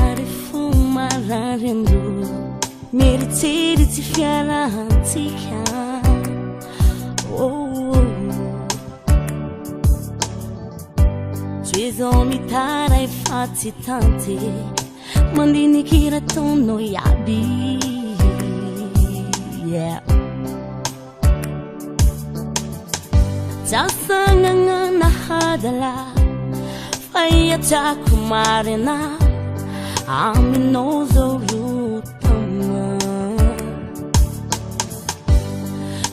ary fomararendo mieritseritsy fiarahantsika Tsy zao mitara efa tsy tanty mandiniky raha ataonao iaby Tsasagnana hadala fa iatako marina aminao zao rotana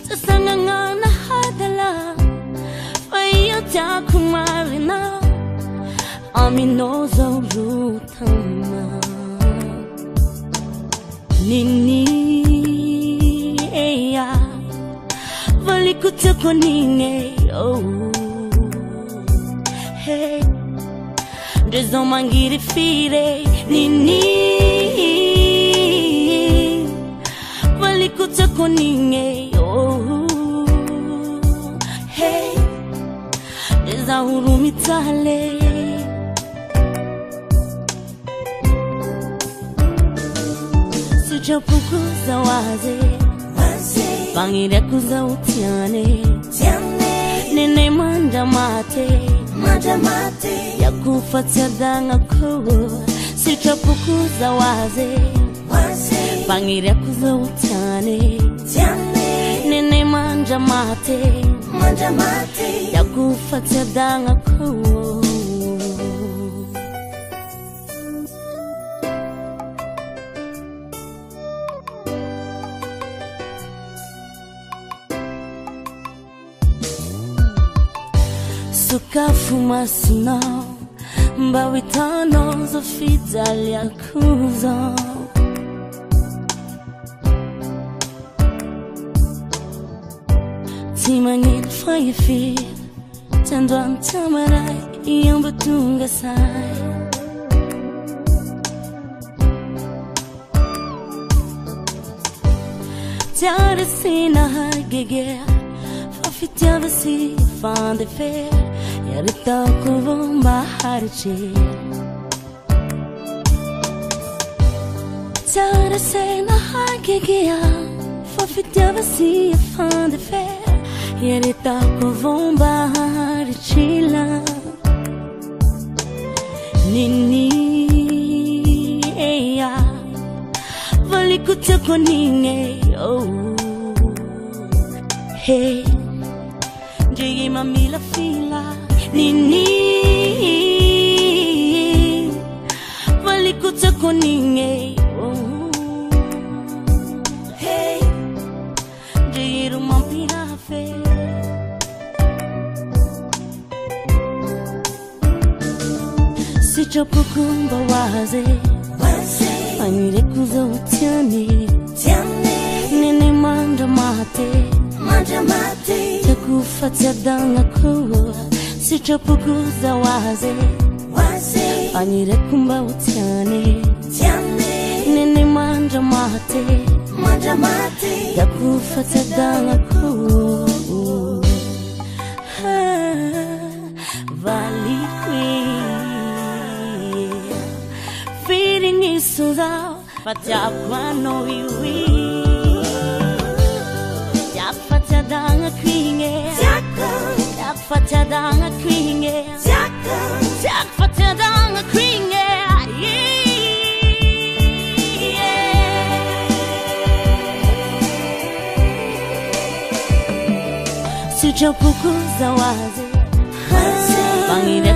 Tsasagnana hadala fa iatako marina aminao zao rotana Nini Valikutako ninge Hey Dezo mangiri fire Nini Valikutako ninge Hey Deza hurumitale Sijapukuza waze Pangirakuza utiane Nene manda mate Yakufatia danga kuwa Sijapukuza waze Pangirakuza utiane Nene manda mate Yakufatia danga kuwa Sukafuma sino Mbawitano zofidali ya kuzo Timangil fayifi Tendo antamarai Iyong batunga say Tiara sina hagigea Fafitiava si fan de fer Yarita kuvon bahariche Tiara sina hagigea Fafitiava si fan de fer Yarita kuvon baharichila Nini Valikutako ninge Hey Jigi mamila fila Nini Valikutako ninge Hey Jigi rumampira fe Sijapukumba waze Pangirekuza utiane Nene manda mate Takufatia danga kuwa Sijapukuza waze Pangirekuza utiane Nene manda mate Takufatia danga kuwa Valikwi Feeling is so down But no iwi Fatadanga kwinge Fatadanga kwinge Fatadanga kwinge Sijapukuza waze Pangire